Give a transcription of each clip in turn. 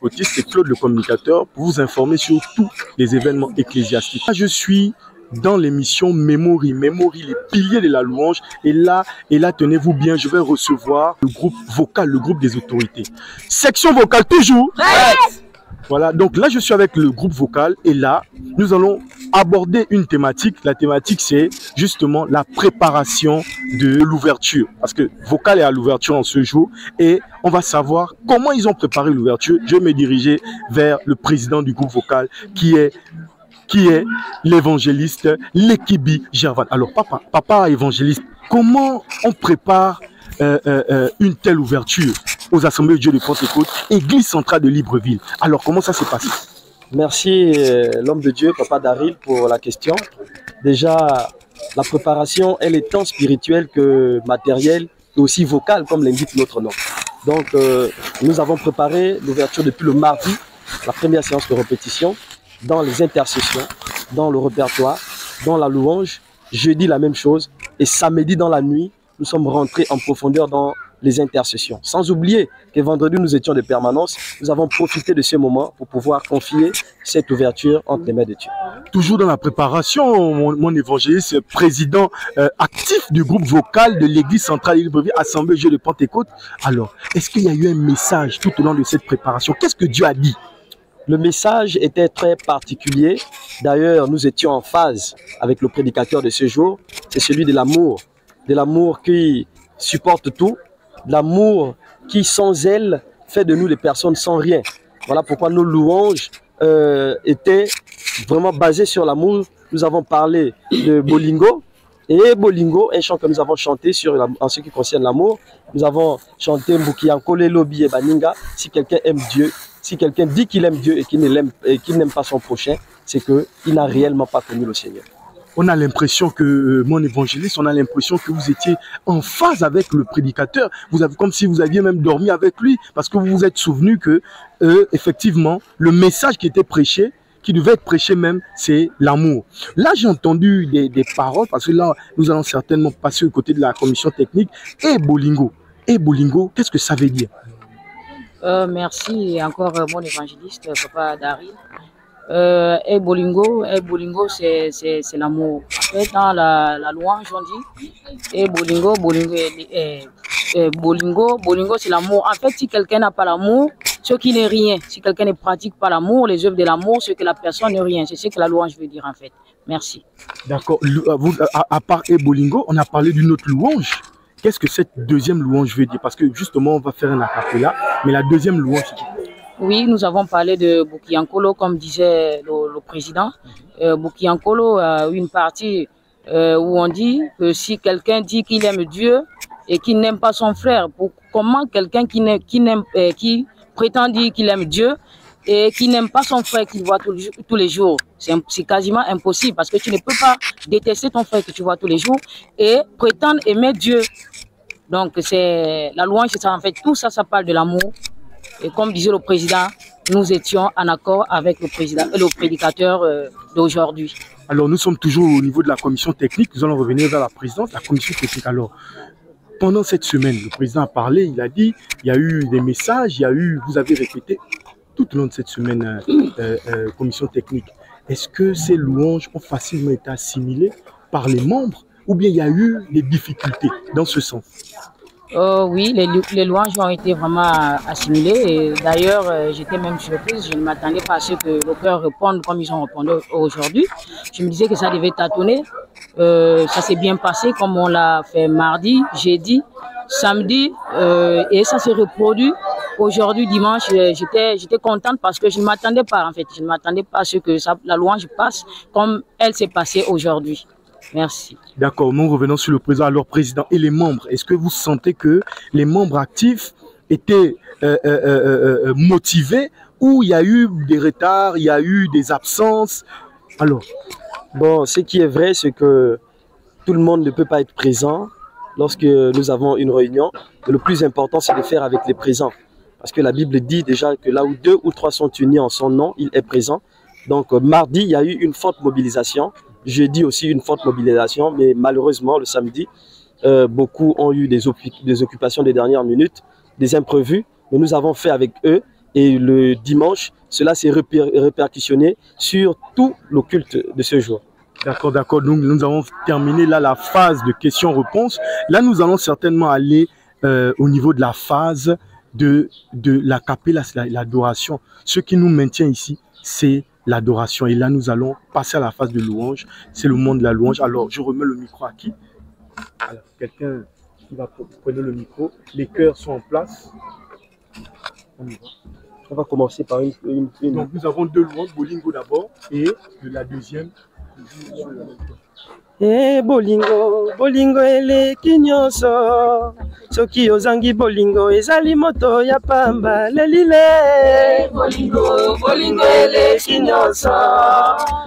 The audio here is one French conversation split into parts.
pentecôtiste et Claude le communicateur pour vous informer sur tous les événements ecclésiastiques. Là, je suis dans l'émission Memory, les piliers de la louange. Et là, tenez-vous bien, je vais recevoir le groupe vocal, le groupe des autorités. Section vocale toujours. Voilà, donc là je suis avec le groupe vocal et là nous allons aborder une thématique. La thématique c'est justement la préparation de l'ouverture. Parce que vocal est à l'ouverture en ce jour et on va savoir comment ils ont préparé l'ouverture. Je vais me diriger vers le président du groupe vocal qui est l'évangéliste Lekibi Gervan. Alors papa évangéliste, comment on prépare une telle ouverture aux Assemblées de Dieu de Pentecôte, Église centrale de Libreville? Alors, comment ça s'est passé? Merci l'homme de Dieu, Papa Daryl, pour la question. Déjà, la préparation, elle est tant spirituelle que matérielle et aussi vocale, comme l'indique notre nom. Donc, nous avons préparé l'ouverture depuis le mardi, la première séance de répétition, dans les intercessions, dans le répertoire, dans la louange. Jeudi, la même chose. Et samedi, dans la nuit, nous sommes rentrés en profondeur dans les intercessions. Sans oublier que vendredi, nous étions de permanence. Nous avons profité de ce moment pour pouvoir confier cette ouverture entre les mains de Dieu. Toujours dans la préparation, mon évangéliste, président actif du groupe vocal de l'Église centrale de Libreville, Assemblée de Dieu de Pentecôte. Alors, est-ce qu'il y a eu un message tout au long de cette préparation? Qu'est-ce que Dieu a dit? Le message était très particulier. D'ailleurs, nous étions en phase avec le prédicateur de ce jour. C'est celui de l'amour qui supporte tout, l'amour qui, sans elle, fait de nous des personnes sans rien. Voilà pourquoi nos louanges étaient vraiment basées sur l'amour. Nous avons parlé de Bolingo. Et Bolingo, un chant que nous avons chanté en ce qui concerne l'amour. Nous avons chanté Mbukiankole Lobi et Baninga. Si quelqu'un aime Dieu, si quelqu'un dit qu'il aime Dieu et qu'il n'aime pas son prochain, c'est qu'il n'a réellement pas connu le Seigneur. On a l'impression que, mon évangéliste, on a l'impression que vous étiez en phase avec le prédicateur. Vous avez, comme si vous aviez même dormi avec lui, parce que vous vous êtes souvenu que, effectivement, le message qui était prêché, qui devait être prêché même, c'est l'amour. Là, j'ai entendu des paroles, parce que là, nous allons certainement passer au côté de la commission technique. Et Bolingo, qu'est-ce que ça veut dire? Merci encore, mon évangéliste, Papa Daryl. Et Bolingo, c'est l'amour. En fait, dans la louange, on dit, et Bolingo, c'est l'amour. En fait, si quelqu'un n'a pas l'amour, ce qui n'est rien. Si quelqu'un ne pratique pas l'amour, les œuvres de l'amour, ce que la personne n'est rien. C'est ce que la louange veut dire, en fait. Merci. D'accord. À part Bolingo, on a parlé d'une autre louange. Qu'est-ce que cette deuxième louange veut dire? Parce que justement, on va faire un acapella, mais la deuxième louange, c'est quoi? Oui, nous avons parlé de Bukiankolo, comme disait le président. Bukiankolo a une partie où on dit que si quelqu'un dit qu'il aime Dieu et qu'il n'aime pas son frère, comment quelqu'un qui prétend dire qu'il aime Dieu et qui n'aime pas son frère qu'il voit tous les jours, c'est quasiment impossible parce que tu ne peux pas détester ton frère que tu vois tous les jours et prétendre aimer Dieu. Donc c'est la louange, c'est ça en fait, tout ça, ça parle de l'amour. Et comme disait le président, nous étions en accord avec le président et le prédicateur d'aujourd'hui. Alors nous sommes toujours au niveau de la commission technique, nous allons revenir vers la présidente, la commission technique. Alors, pendant cette semaine, le président a parlé, il a dit, il y a eu des messages, vous avez répété tout au long de cette semaine, commission technique. Est-ce que ces louanges ont facilement été assimilées par les membres ou bien il y a eu des difficultés dans ce sens? Oui, les louanges ont été vraiment assimilées. D'ailleurs, j'étais même surprise. Je ne m'attendais pas à ce que le cœur réponde comme ils ont répondu aujourd'hui. Je me disais que ça devait tâtonner. Ça s'est bien passé comme on l'a fait mardi, jeudi, samedi. Et ça s'est reproduit. Aujourd'hui, dimanche, j'étais contente parce que je ne m'attendais pas en fait. Je ne m'attendais pas à ce que la louange passe comme elle s'est passée aujourd'hui. Merci. D'accord, nous revenons sur le président. Alors, président et les membres, est-ce que vous sentez que les membres actifs étaient motivés ou il y a eu des retards, il y a eu des absences? Alors, bon, ce qui est vrai, c'est que tout le monde ne peut pas être présent lorsque nous avons une réunion. Le plus important, c'est de faire avec les présents. Parce que la Bible dit déjà que là où 2 ou 3 sont unis en son nom, il est présent. Donc, mardi, il y a eu une forte mobilisation. Jeudi aussi une forte mobilisation, mais malheureusement le samedi, beaucoup ont eu des occupations des dernières minutes, des imprévus, mais nous avons fait avec eux Et le dimanche, cela s'est répercussionné sur tout le culte de ce jour. D'accord, d'accord. Donc, nous avons terminé là la phase de questions-réponses. Là, nous allons certainement aller au niveau de la phase de la capella, c'est l'adoration. Ce qui nous maintient ici, c'est l'adoration. Et là, nous allons passer à la phase de louange. C'est le monde de la louange. Alors, je remets le micro à qui? Alors, quelqu'un qui va prendre le micro. Les chœurs sont en place. On va commencer par une. Donc, nous avons deux louanges, Bolingo d'abord et la deuxième. Bolingo, bolingo eleki nyonso. Soki ozangi bolingo ezali moto ya pamba lelile. Bolingo, bolingo eleki nyonso.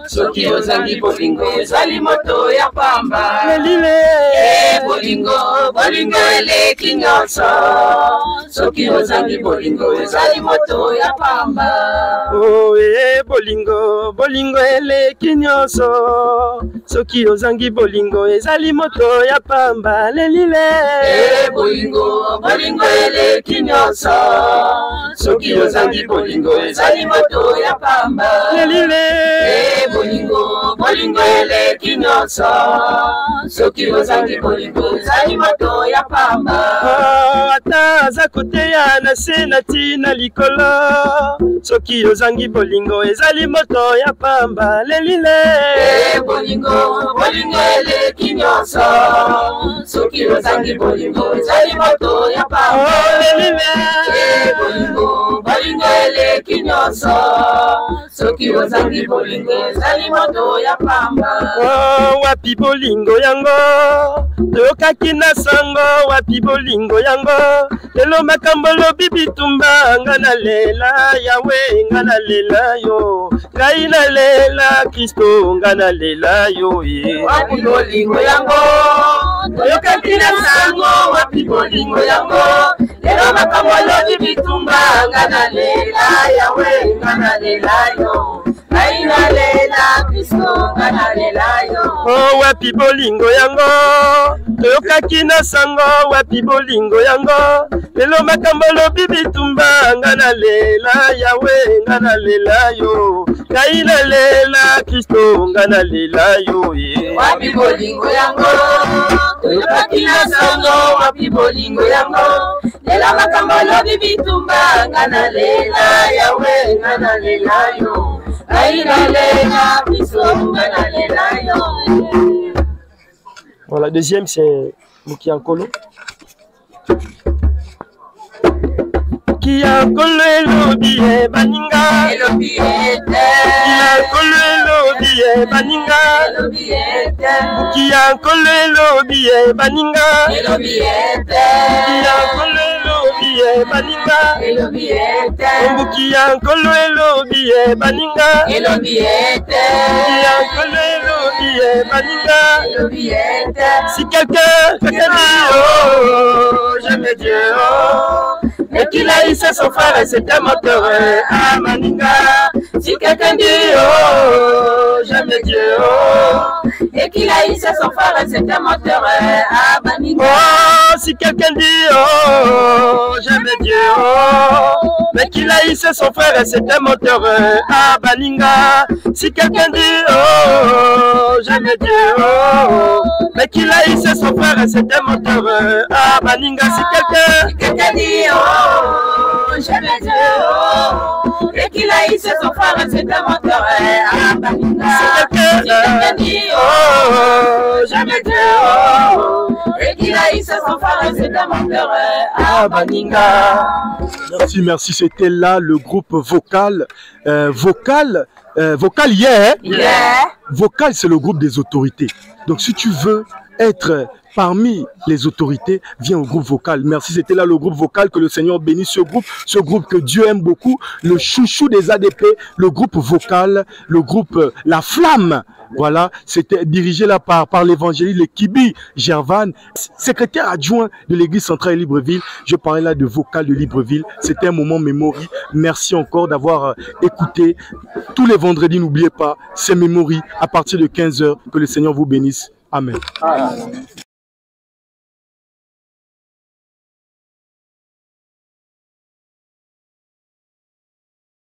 Soki ozangi bolingo ezali moto ya pamba lelile. Bolingo, bolingo eleki nyonso. Soki ozangi bolingo ezali moto ya pamba. Oh bolingo, bolingo eleki nyonso. Soki ozangi bolingo ezali moto ya pamba lelile. Bolingo, bolingo eleki nyonso. Soki ozangi bolingo ezali moto ya pamba lelile. Bolingo, bolingo eleki nyonso. Soki ozangi bolingo ezali moto ya pamba. Ata aza koteya na se na tina likolo. Soki ozangi bolingo ezali moto ya pamba lelile. Bolingo, bolingo eleki nyonso. Soki ozangi bolingo ezali moto ya pamba lelile. Bolingo, bolingo eleki nyonso. Soki ozangi bolingo ezali moto ya pamba. Wapi bolingo yango toyokaki na sango, wapi bolingo yango lelo makambo lobi bitumba nga na lela yawe nga na lela yo ngai na lela Kristo nga na lela yo wapi bolingo yango toyokaki na sango, wapi bolingo yango lelo makambo lobi bitumba nga na lela yawe nga na lela yo ngai na lela Kristo nga na lela yo. Wapi bolingo yango toyokaki na sango, wapi bolingo yango lelo makambo lobi bitumba nga na lela yawe nga na lela yo ngai na lela Kristo nga na lela yo wapi bolingo yango toyokaki na sango, wapi bolingo yango lelo makambo lobi bitumba nga na lela yawe nga na lela yo ngai na lela Kristo nga na lela yo. Voilà, deuxième c'est Mukiankolo. Mukiankolo elobi baninga. Elobi ete. Mukiankolo elobi baninga. Elobi ete. Mukiankolo elobi baninga. Elobi ete. Mukiankolo elobi baninga. Elobi ete. Mukiankolo elobi baninga. Elobi ete. Mukiankolo elobi baninga. Elobi ete. Si quelqu'un dit oh, j'aime Dieu, oh, et qu'il haïssait son frère et c'était moteur à Maninga. Si quelqu'un dit oh, j'aime Dieu, oh, et qu'il haïssait son frère et c'était moteur à Maninga. Oh, si quelqu'un dit oh, j'aime Dieu, oh, mais qu'il haïssait son frère et c'était moteur à Maninga. Si quelqu'un dit oh, j'aime Dieu, oh, mais qu'il haïssait son frère et c'était moteur à Maninga. Si quelqu'un dit oh, j'aime Dieu, oh, et qu'il haïssait son frère et c'était moteur à Maninga. Si quelqu'un dit oh, j'aime Dieu, oh, et qu'il haïssait son frère et c'était moteur à Maninga. Merci, merci. C'était là le groupe Vocal. Vocal, yeah. Vocal, c'est le groupe des autorités. Donc, si tu veux être parmi les autorités, viens au groupe Vocal. Merci, c'était là le groupe Vocal. Que le Seigneur bénisse ce groupe que Dieu aime beaucoup, le chouchou des ADP, le groupe Vocal, le groupe La Flamme. Voilà, c'était dirigé là par l'évangéliste le Kibi Gervan, secrétaire adjoint de l'église centrale de Libreville. Je parlais là de Vocal de Libreville. C'était un moment mémorie. Merci encore d'avoir écouté. Tous les vendredis, n'oubliez pas, c'est mémorie à partir de 15 h. Que le Seigneur vous bénisse. Amen.